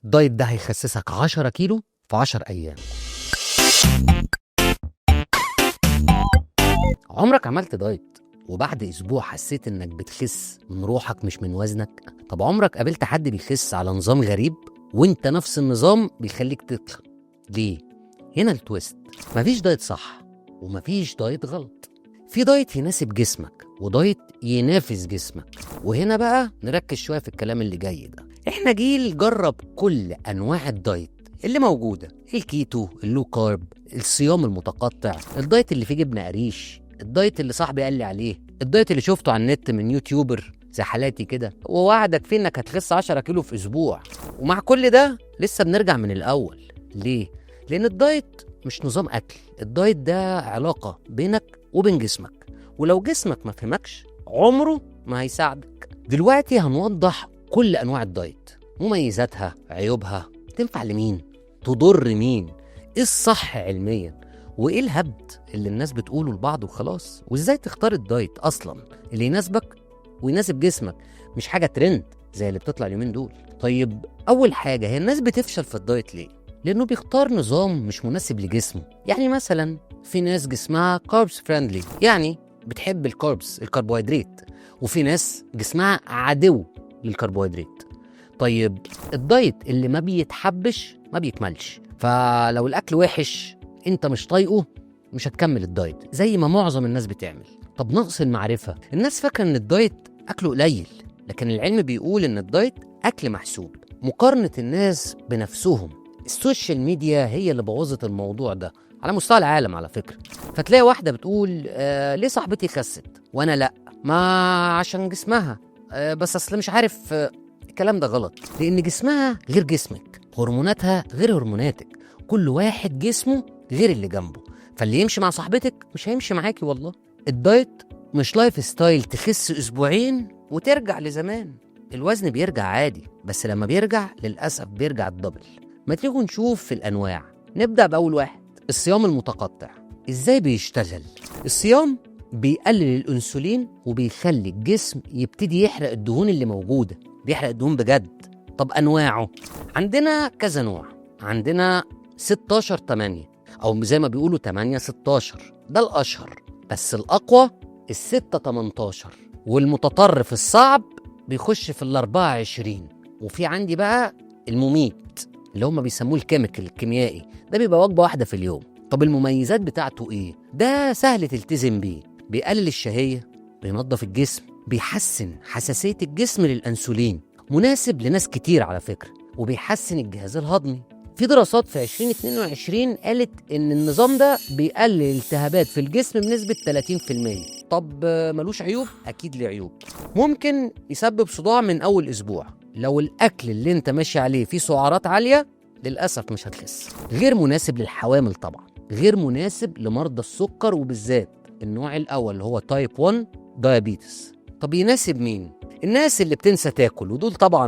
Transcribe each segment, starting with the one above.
الدايت ده هيخسسك 10 كيلو في 10 أيام. عمرك عملت دايت وبعد أسبوع حسيت إنك بتخس من روحك مش من وزنك؟ طب عمرك قابلت حد بيخس على نظام غريب وإنت نفس النظام بيخليك تتخن؟ ليه؟ هنا التويست. مفيش دايت صح ومفيش دايت غلط. في دايت يناسب جسمك ودايت ينافس جسمك، وهنا بقى نركز شوية في الكلام اللي جاي ده. احنا جيل جرب كل أنواع الدايت اللي موجودة، الكيتو، اللو كارب، الصيام المتقطع، الدايت اللي فيه جبنة قريش، الدايت اللي صاحبي قال لي عليه، الدايت اللي شفته على النت من يوتيوبر زي حالاتي كده ووعدك فيه انك هتخس 10 كيلو في اسبوع. ومع كل ده لسه بنرجع من الاول. ليه؟ لان الدايت مش نظام اكل، الدايت ده علاقة بينك وبين جسمك، ولو جسمك ما فهمكش عمره ما هيساعدك. دلوقتي هنوضح كل انواع الدايت، مميزاتها، عيوبها، تنفع لمين، تضر مين، ايه الصح علميا، وايه الهبد اللي الناس بتقوله لبعض وخلاص، وازاي تختار الدايت اصلا اللي يناسبك ويناسب جسمك، مش حاجه ترند زي اللي بتطلع اليومين دول. طيب اول حاجه، هي الناس بتفشل في الدايت ليه؟ لانه بيختار نظام مش مناسب لجسمه. يعني مثلا في ناس جسمها كاربس فريندلي، يعني بتحب الكربوهيدرات، وفي ناس جسمها عدو للكربوهيدرات. طيب الدايت اللي ما بيتحبش ما بيكملش، فلو الاكل وحش انت مش طايقه مش هتكمل الدايت زي ما معظم الناس بتعمل. طب نقص المعرفة، الناس فاكرة ان الدايت اكله قليل، لكن العلم بيقول ان الدايت اكل محسوب. مقارنة الناس بنفسهم، السوشيال ميديا هي اللي بوظت الموضوع ده على مستوى العالم على فكرة. فتلاقي واحدة بتقول ليه صاحبتي خست وانا لا، ما عشان جسمها، بس اصل مش عارف. الكلام ده غلط، لان جسمها غير جسمك، هرموناتها غير هرموناتك، كل واحد جسمه غير اللي جنبه، فاللي يمشي مع صاحبتك مش هيمشي معاكي. والله الدايت مش لايف ستايل تخس اسبوعين وترجع لزمان. الوزن بيرجع عادي، بس لما بيرجع للأسف بيرجع الدبل. ما تيجوا نشوف في الأنواع. نبدأ بأول واحد، الصيام المتقطع. إزاي بيشتغل؟ الصيام بيقلل الأنسولين وبيخلي الجسم يبتدي يحرق الدهون اللي موجودة، بيحرق الدهون بجد. طب أنواعه عندنا كذا نوع. عندنا 16-8 أو زي ما بيقولوا 8-16، ده الأشهر، بس الأقوى ال6-18، والمتطرف الصعب بيخش في ال24. وفي عندي بقى المميت اللي هم بيسموه الكيميكال، الكيميائي، ده بيبقى وجبة واحدة في اليوم. طب المميزات بتاعته إيه؟ ده سهل تلتزم بيه، بيقلل الشهية، بينظف الجسم، بيحسن حساسية الجسم للأنسولين، مناسب لناس كتير على فكرة، وبيحسن الجهاز الهضمي. في دراسات في 2022 قالت إن النظام ده بيقلل الالتهابات في الجسم بنسبة 30%. طب ملوش عيوب؟ أكيد ليه عيوب. ممكن يسبب صداع من أول أسبوع. لو الأكل اللي أنت ماشي عليه فيه سعرات عالية للأسف مش هتخس. غير مناسب للحوامل طبعا، غير مناسب لمرضى السكر، وبالذات النوع الأول اللي هو تايب 1 دايابيتس. طب يناسب مين؟ الناس اللي بتنسى تاكل، ودول طبعا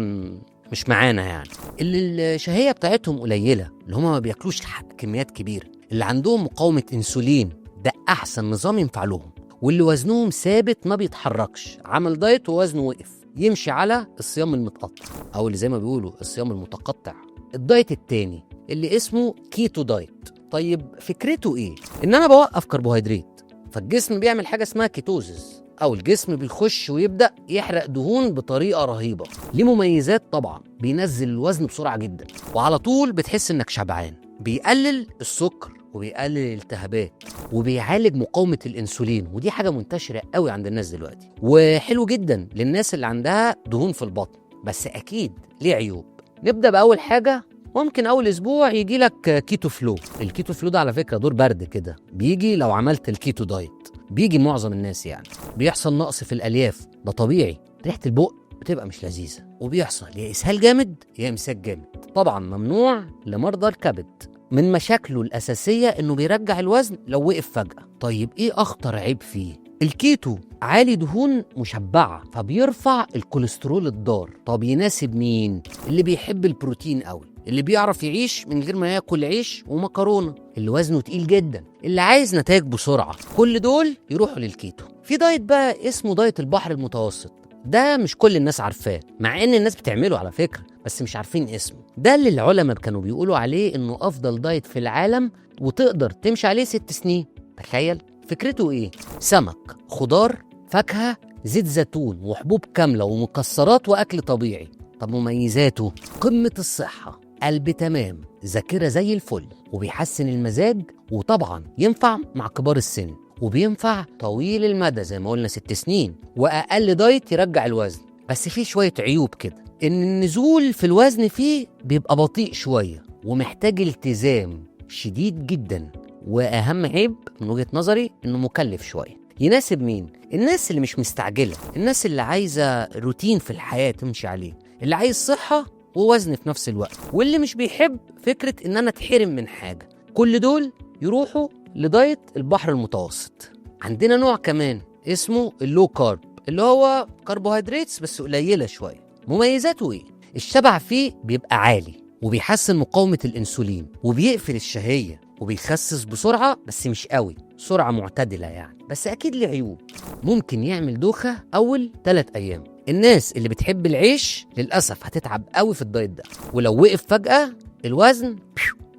مش معانا، يعني اللي الشهية بتاعتهم قليلة، اللي هما ما بياكلوش كميات كبيرة، اللي عندهم مقاومة انسولين، ده احسن نظام ينفع لهم. واللي وزنهم ثابت ما بيتحركش، عمل دايت ووزنه وقف، يمشي على الصيام المتقطع او اللي زي ما بيقولوا الصيام المتقطع. الدايت التاني اللي اسمه كيتو دايت. طيب فكرته ايه؟ ان انا بوقف كربوهيدرات، فالجسم بيعمل حاجة اسمها كيتوزز، او الجسم بيخش ويبدأ يحرق دهون بطريقة رهيبة. ليه مميزات طبعا، بينزل الوزن بسرعة جدا وعلى طول بتحس انك شبعان، بيقلل السكر وبيقلل الالتهابات وبيعالج مقاومة الانسولين، ودي حاجة منتشرة قوي عند الناس دلوقتي، وحلو جدا للناس اللي عندها دهون في البطن، بس اكيد ليه عيوب. نبدأ بأول حاجة، ممكن أول أسبوع يجي لك كيتو فلو. الكيتو فلو ده على فكرة دور برد كده، بيجي لو عملت الكيتو دايت، بيجي معظم الناس، يعني بيحصل نقص في الألياف، ده طبيعي، ريحة البق بتبقى مش لذيذة، وبيحصل يا إسهال جامد يا إمساك جامد. طبعا ممنوع لمرضى الكبد. من مشاكله الأساسية إنه بيرجع الوزن لو وقف فجأة. طيب إيه أخطر عيب فيه؟ الكيتو عالي دهون مشبعة، فبيرفع الكوليسترول الضار. طب يناسب مين؟ اللي بيحب البروتين قوي، اللي بيعرف يعيش من غير ما ياكل عيش ومكرونة، اللي وزنه تقيل جدا، اللي عايز نتائج بسرعة، كل دول يروحوا للكيتو. في دايت بقى اسمه دايت البحر المتوسط، ده مش كل الناس عارفاه، مع ان الناس بتعمله على فكرة، بس مش عارفين اسمه. ده اللي العلماء كانوا بيقولوا عليه انه افضل دايت في العالم وتقدر تمشي عليه 6 سنين. تخيل فكرته ايه؟ سمك، خضار، فاكهة، زيت زيتون وحبوب كاملة ومكسرات وأكل طبيعي. طب مميزاته؟ قمة الصحة، قلب تمام، ذاكرة زي الفل، وبيحسن المزاج، وطبعا ينفع مع كبار السن، وبينفع طويل المدى زي ما قلنا 6 سنين، وأقل دايت يرجع الوزن. بس فيه شوية عيوب كده، إن النزول في الوزن فيه بيبقى بطيء شوية ومحتاج التزام شديد جدا، وأهم عيب من وجهة نظري إنه مكلف شوية. يناسب مين؟ الناس اللي مش مستعجلة، الناس اللي عايزة روتين في الحياة تمشي عليه، اللي عايز صحة ووزن في نفس الوقت، واللي مش بيحب فكرة إن أنا اتحرم من حاجة. كل دول يروحوا لدايت البحر المتوسط. عندنا نوع كمان اسمه اللو كارب، اللي هو كربوهيدرات بس قليلة شوية. مميزاته إيه؟ الشبع فيه بيبقى عالي، وبيحسن مقاومة الأنسولين، وبيقفل الشهية، وبيخسس بسرعة بس مش قوي، سرعة معتدلة يعني. بس أكيد له عيوب، ممكن يعمل دوخة أول 3 أيام. الناس اللي بتحب العيش للأسف هتتعب قوي في الدايت ده، ولو وقف فجأة الوزن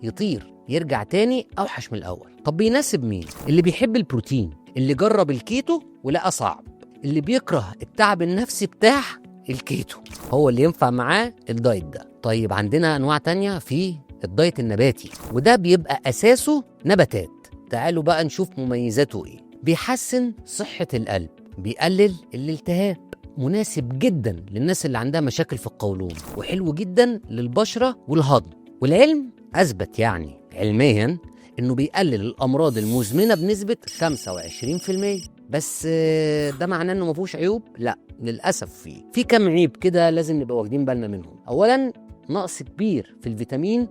يطير يرجع تاني أوحش من الأول. طب بيناسب مين؟ اللي بيحب البروتين، اللي جرب الكيتو ولقى صعب، اللي بيكره التعب النفسي بتاع الكيتو، هو اللي ينفع معاه الدايت ده. طيب عندنا أنواع تانية في الدايت النباتي، وده بيبقى أساسه نباتات. تعالوا بقى نشوف مميزاته إيه. بيحسن صحة القلب، بيقلل الالتهاب، مناسب جدا للناس اللي عندها مشاكل في القولون، وحلو جدا للبشرة والهضم. والعلم أثبت يعني علميا إنه بيقلل الأمراض المزمنة بنسبة 25%. بس ده معناه إنه مفيهوش عيوب؟ لا، للأسف في كم عيب كده لازم نبقى واخدين بالنا منهم. أولا نقص كبير في الفيتامين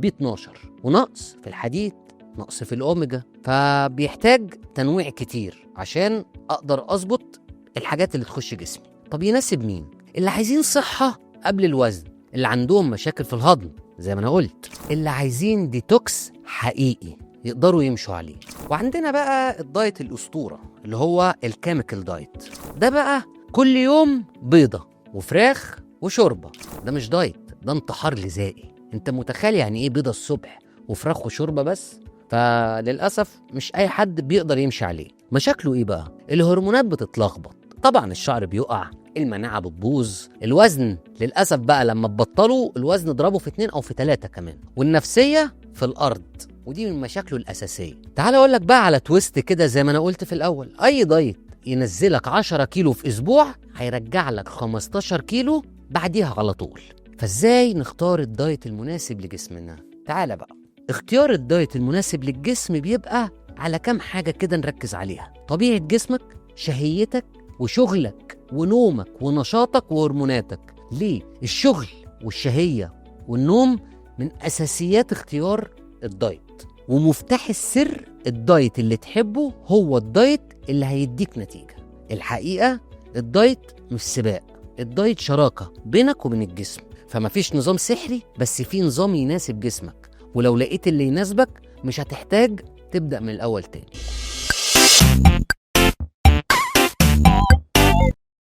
B12، ونقص في الحديد، نقص في الأوميجا، فبيحتاج تنويع كتير عشان أقدر أظبط الحاجات اللي تخش جسمي. طب يناسب مين؟ اللي عايزين صحة قبل الوزن، اللي عندهم مشاكل في الهضم زي ما أنا قلت، اللي عايزين ديتوكس حقيقي يقدروا يمشوا عليه. وعندنا بقى الدايت الأسطورة اللي هو الكيميكال دايت. ده بقى كل يوم بيضة وفراخ وشوربة. ده مش دايت، ده انتحار غذائي. انت متخيل يعني ايه بيضة الصبح وفراخ وشوربة بس؟ فللأسف مش أي حد بيقدر يمشي عليه. مشاكله إيه بقى؟ الهرمونات بتتلخبط، طبعا الشعر بيقع، المناعة بتبوظ، الوزن للأسف بقى لما تبطلوا الوزن اضربه في 2 أو في 3 كمان، والنفسية في الأرض، ودي من مشاكله الأساسية. تعال أقول لك بقى على تويست كده زي ما أنا قلت في الأول. أي دايت ينزلك 10 كيلو في أسبوع هيرجع لك 15 كيلو بعديها على طول. فإزاي نختار الدايت المناسب لجسمنا؟ تعال بقى. اختيار الدايت المناسب للجسم بيبقى على كام حاجة كده نركز عليها: طبيعة جسمك، شهيتك، وشغلك، ونومك، ونشاطك، وهرموناتك. ليه؟ الشغل والشهية والنوم من أساسيات اختيار الدايت، ومفتاح السر الدايت اللي تحبه هو الدايت اللي هيديك نتيجة. الحقيقة الدايت مش سباق، الدايت شراكة بينك وبين الجسم. فما فيش نظام سحري، بس في نظام يناسب جسمك، ولو لقيت اللي يناسبك مش هتحتاج تبدأ من الأول تاني.